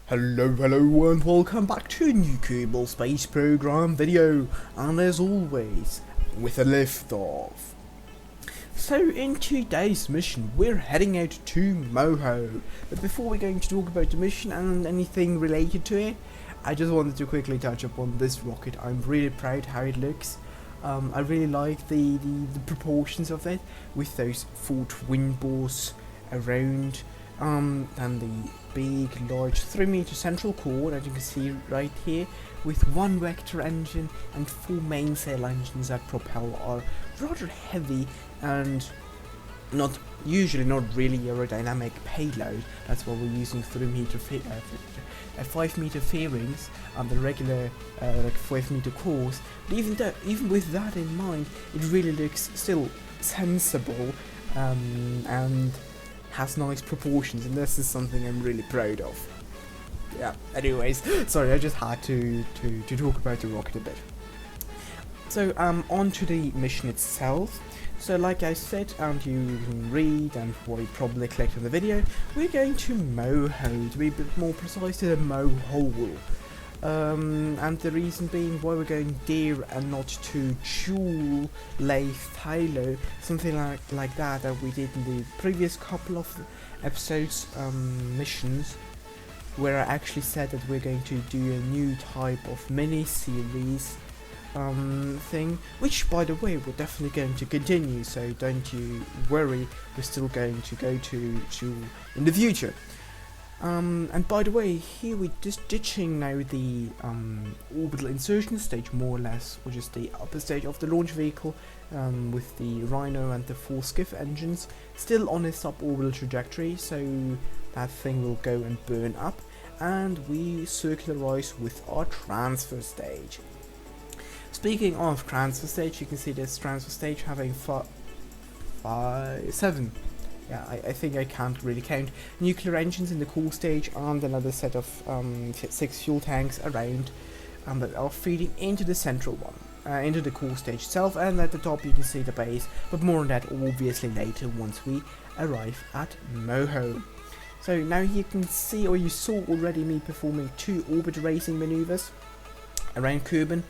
Hello and welcome back to a new Kerbal space program video, and as always, with a lift-off. So in today's mission, we're heading out to Moho, but before we're going to talk about the mission and anything related to it, I just wanted to quickly touch upon this rocket. I'm really proud how it looks. I really like the proportions of it, with those 4 twin bores around, and the big large 3-meter central core that you can see right here, with 1 vector engine and 4 mainsail engines that propel our rather heavy and not really aerodynamic payload. That's why we're using 5-meter fairings on the regular like 5-meter cores. But even with that in mind, it really looks still sensible and has nice proportions, and this is something I'm really proud of. Yeah, anyways, sorry, I just had to talk about the rocket a bit. So on to the mission itself. So like I said, and you can read and what you probably clicked on the video, we're going to Moho, to be a bit more precise, to the Mohole. And the reason being why we're going there and not to Jewel, Leith, Halo, something like that we did in the previous couple of episodes, missions, where I actually said that we're going to do a new type of mini-series thing, which by the way we're definitely going to continue, so don't you worry, we're still going to go to Jewel in the future. And by the way, here we're just ditching now the orbital insertion stage, more or less, which is the upper stage of the launch vehicle, with the Rhino and the 4 skiff engines still on a suborbital trajectory, so that thing will go and burn up, and we circularize with our transfer stage. Speaking of transfer stage, you can see this transfer stage having 7. Yeah, I think I can't really count. Nuclear engines in the core stage, and another set of 6 fuel tanks around that are feeding into the central one, into the core stage itself, and at the top you can see the base, but more on that obviously later once we arrive at Moho. So now you can see, or you saw already, me performing 2 orbit racing maneuvers around Kerbal.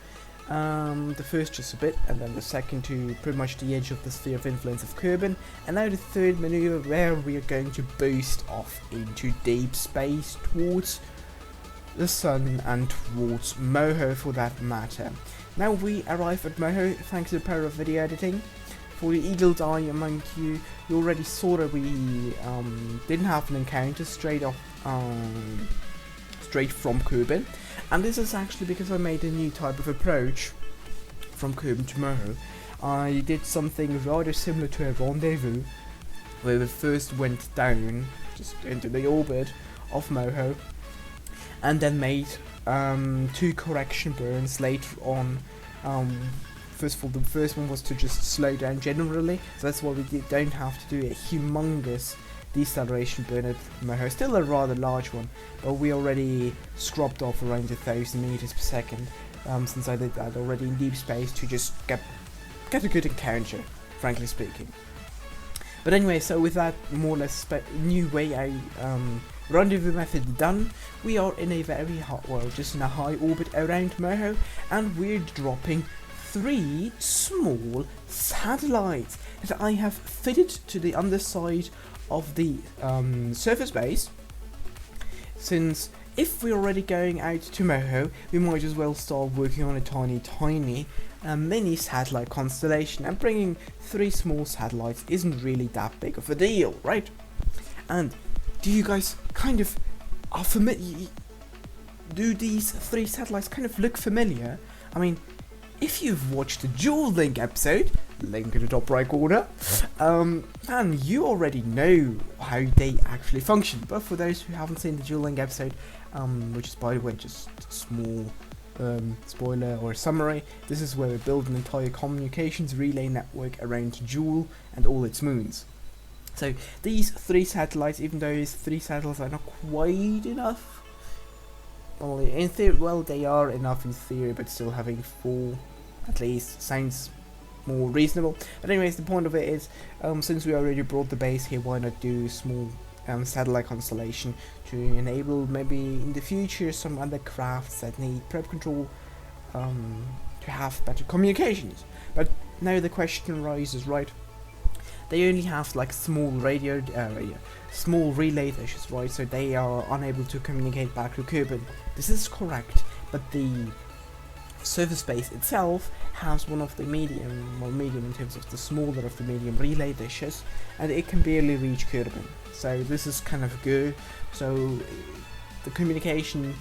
The first just a bit, and then the second to pretty much the edge of the sphere of influence of Kerbal, and now the third maneuver where we are going to boost off into deep space towards the sun and towards Moho for that matter. Now we arrive at Moho thanks to the power of video editing. For the eagle eye among you, you already saw that we didn't have an encounter straight from Kerbal. And this is actually because I made a new type of approach from Kerbal to Moho. I did something rather similar to a rendezvous, where we first went down, just into the orbit of Moho, and then made 2 correction burns later on. First of all, the first one was to just slow down generally, so that's why we don't have to do a humongous deceleration burn at Moho, still a rather large one, but we already scrubbed off around 1,000 meters per second, since I did that already in deep space to just get a good encounter, frankly speaking. But anyway, so with that more or less new way rendezvous method done, we are in a very just in a high orbit around Moho, and we're dropping 3 small satellites that I have fitted to the underside of the surface base, since if we're already going out to Moho, we might as well start working on a tiny mini satellite constellation, and bringing 3 small satellites isn't really that big of a deal, right? And do you guys kind of are familiar? Do these 3 satellites kind of look familiar? I mean, if you've watched the Dual Link episode, link in the top right corner, and you already know how they actually function. But for those who haven't seen the Dual Link episode, which is by the way just a small spoiler or summary, this is where we build an entire communications relay network around Jewel and all its moons. So these 3 satellites, even though these 3 satellites are not quite enough, well, in theory, well, they are enough in theory, but still having 4 at least sounds more reasonable. But anyways, the point of it is, since we already brought the base here, why not do small satellite constellation to enable maybe in the future some other crafts that need prep control to have better communications. But now the question arises, right? They only have like small small relay dishes, right? So they are unable to communicate back to Kerbal. This is correct, but the surface base itself has one of the medium in terms of the smaller of the medium relay dishes, and it can barely reach Kerbal. So this is kind of good. So the communication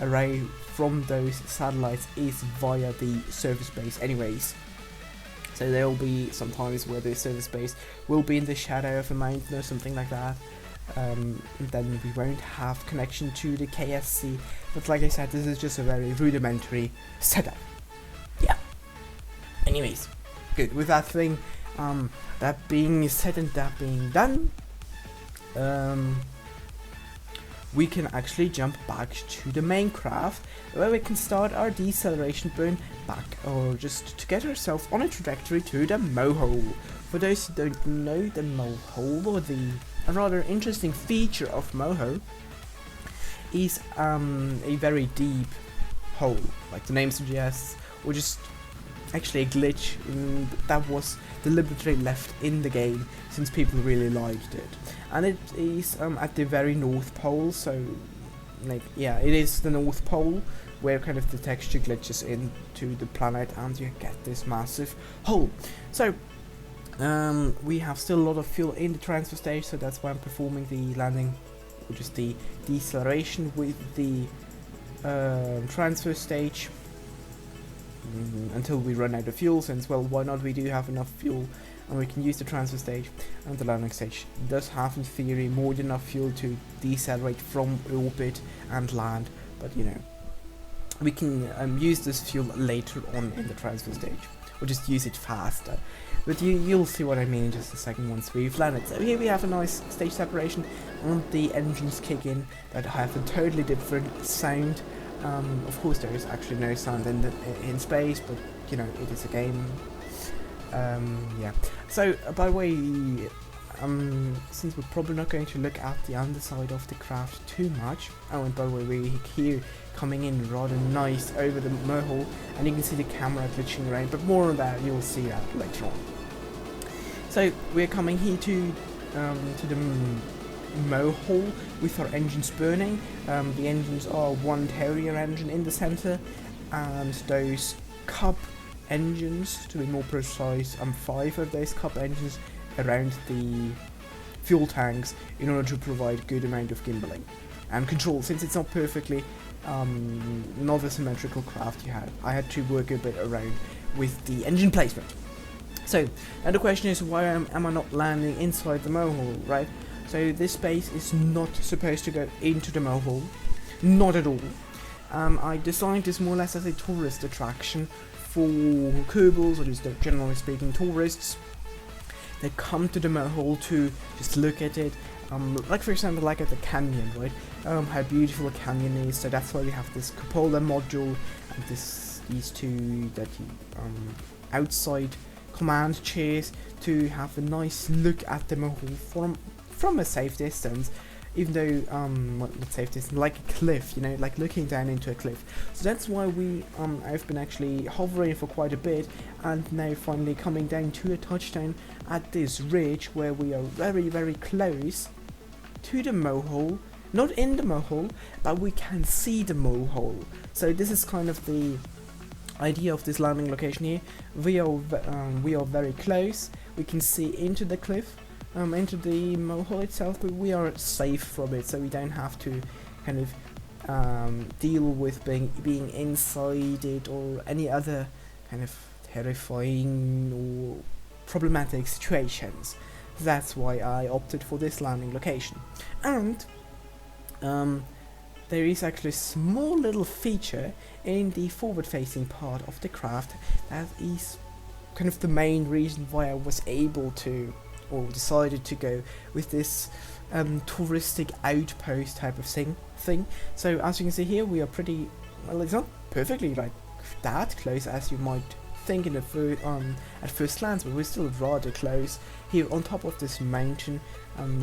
array from those satellites is via the surface base anyways. So there will be some times where the surface base will be in the shadow of a mountain or something like that. Then we won't have connection to the KSC. But like I said, this is just a very rudimentary setup. Yeah. Anyways, good. With that thing, that being said and that being done, we can actually jump back to the main craft, where we can start our deceleration burn back, or just to get ourselves on a trajectory to the Mohole. For those who don't know, the Mohole, or a rather interesting feature of Moho, is a very deep hole, like the name suggests, or just actually a glitch that was deliberately left in the game since people really liked it. And it is at the very North Pole, so like yeah, it is the North Pole where kind of the texture glitches into the planet and you get this massive hole. So we have still a lot of fuel in the transfer stage, so that's why I'm performing the landing, which is the deceleration with the transfer stage until we run out of fuel, since, well, why not, we do have enough fuel and we can use the transfer stage, and the landing stage does have in theory more than enough fuel to decelerate from orbit and land, but you know, we can use this fuel later on in the transfer stage, or just use it faster. But you'll see what I mean in just a second once we've landed. So here we have a nice stage separation, and the engines kick in that have a totally different sound. Of course there is actually no sound in space, but you know, it is a game. Yeah. So by the way, since we're probably not going to look at the underside of the craft too much, oh, and by the way, we're here coming in rather nice over the Mohole, and you can see the camera glitching around, but more on that, you'll see that later on. So we're coming here to the Mohole with our engines burning. The engines are one Terrier engine in the center, and those Cub engines, to be more precise, 5 of those Cub engines around the fuel tanks in order to provide a good amount of gimbaling and control, since it's not perfectly not a symmetrical craft I had to work a bit around with the engine placement. So, and the question is, why am I not landing inside the Mohole, right? So this base is not supposed to go into the Mohole, not at all. I designed this more or less as a tourist attraction for Kerbals, or just generally speaking tourists that come to the Mohole to just look at it. Like for example, like at the canyon, right? How beautiful a canyon is. So that's why we have this cupola module and these two outside command chairs to have a nice look at the Mohole from a safe distance, even though not safe distance, like a cliff, you know, like looking down into a cliff. So that's why I've been actually hovering for quite a bit, and now finally coming down to a touchdown at this ridge where we are very, very close to the Mohole. Not in the Mohole, but we can see the Mohole. So this is kind of the idea of this landing location here. We are very close. We can see into the cliff, into the Mohole itself, but we are safe from it, so we don't have to kind of deal with being inside it or any other kind of terrifying or problematic situations. That's why I opted for this landing location. And there is actually a small little feature in the forward-facing part of the craft that is kind of the main reason why I was able to, or decided to go with this touristic outpost type of thing. So as you can see here, we are pretty, well, it's not perfectly like that close as you might think in the at first glance, but we're still rather close here on top of this mountain,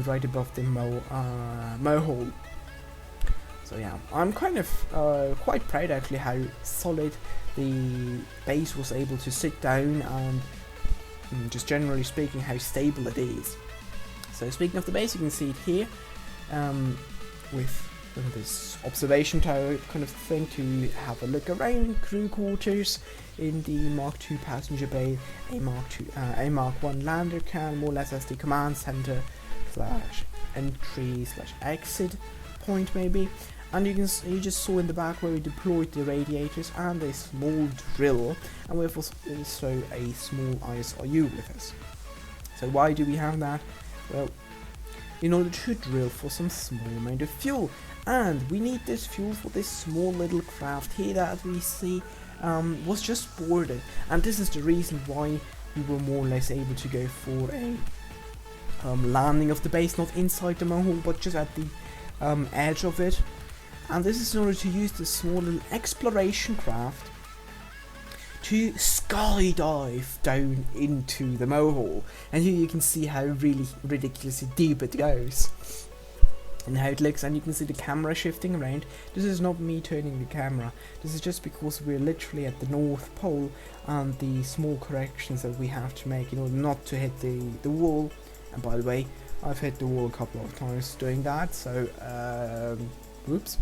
right above the Mohole. So yeah, I'm kind of quite proud actually how solid the base was able to sit down, and just generally speaking how stable it is. So speaking of the base, you can see it here with this observation tower kind of thing to have a look around, crew quarters in the Mark II passenger bay, a Mark I lander can, more or less as the command center / entry / exit point maybe. And you just saw in the back where we deployed the radiators and a small drill, and we have also a small ISRU with us. So why do we have that? Well, in order to drill for some small amount of fuel, and we need this fuel for this small little craft here that we see was just boarded, and this is the reason why we were more or less able to go for a landing of the base, not inside the Mohole but just at the edge of it. And this is in order to use this small little exploration craft to skydive down into the Mohole. And here you can see how really ridiculously deep it goes and how it looks, and you can see the camera shifting around. This is not me turning the camera, this is just because we're literally at the North Pole, and the small corrections that we have to make in order not to hit the wall. And by the way, I've hit the wall a couple of times doing that, so whoops.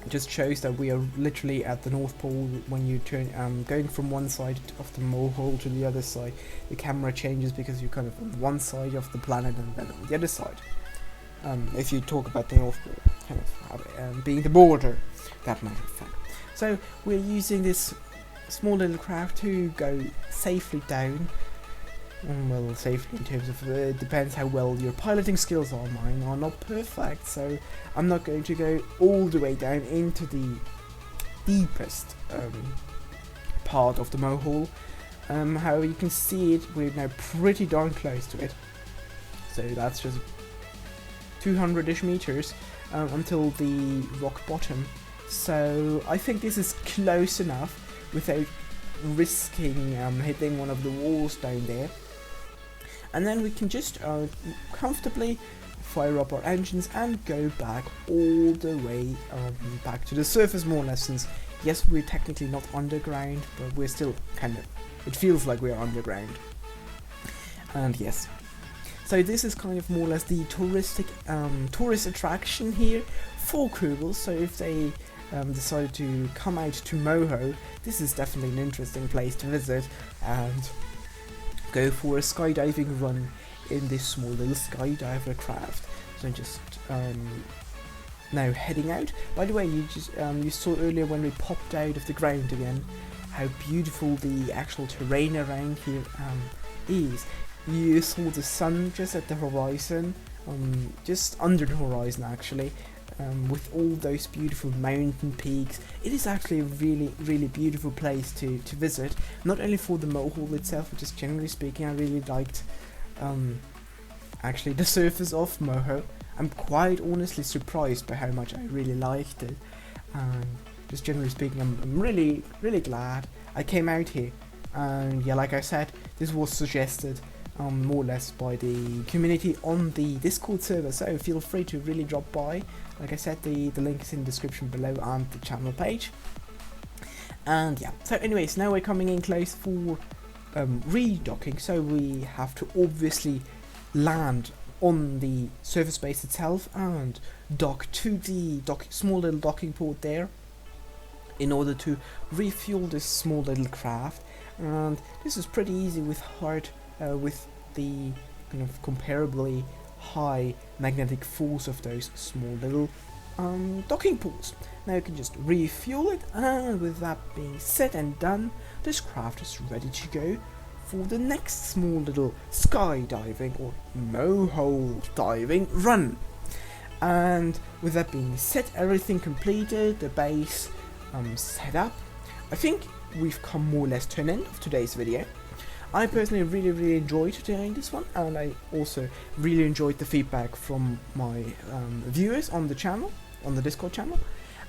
Just shows that we are literally at the North Pole. When you turn going from one side of the Mohole to the other side, the camera changes because you're kind of on one side of the planet and then on the other side. If you talk about the North Pole, kind of being the border, that matter of fact. So we're using this small little craft to go safely down. Well, safely in terms of it depends how well your piloting skills are. Mine are not perfect, so I'm not going to go all the way down into the deepest part of the Mohole. However, you can see it, we're now pretty darn close to it. So that's just 200-ish meters until the rock bottom. So I think this is close enough without risking hitting one of the walls down there. And then we can just comfortably fire up our engines and go back all the way back to the surface, more or less, since yes, we're technically not underground, but we're still kind of, it feels like we're underground. And yes, so this is kind of more or less the tourist attraction here for Kerbals. So if they decided to come out to Moho, this is definitely an interesting place to visit and go for a skydiving run in this small little skydiver craft. So just now heading out. By the way, you saw earlier when we popped out of the ground again how beautiful the actual terrain around here is. You saw the sun just at the horizon, just under the horizon actually, with all those beautiful mountain peaks. It is actually a really beautiful place to visit, not only for the Mohole itself, but just generally speaking. I really liked actually the surface of Moho. I'm quite honestly surprised by how much I really liked it. Just generally speaking, I'm really glad I came out here. And yeah, like I said, this was suggested more or less by the community on the Discord server, so feel free to really drop by. Like I said, the link is in the description below and the channel page. And yeah, so anyways, now we're coming in close for redocking, so we have to obviously land on the surface base itself and dock to the small little docking port there in order to refuel this small little craft. And this is pretty easy with the kind of comparably high magnetic force of those small little docking ports. Now you can just refuel it, and with that being said and done, this craft is ready to go for the next small little skydiving or Mohole diving run. And with that being said, everything completed, the base set up, I think we've come more or less to an end of today's video. I personally really enjoyed doing this one, and I also really enjoyed the feedback from my viewers on the channel, on the Discord channel.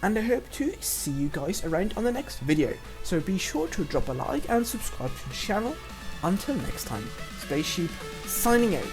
and I hope to see you guys around on the next video. So be sure to drop a like and subscribe to the channel. Until next time, Spaceship signing out.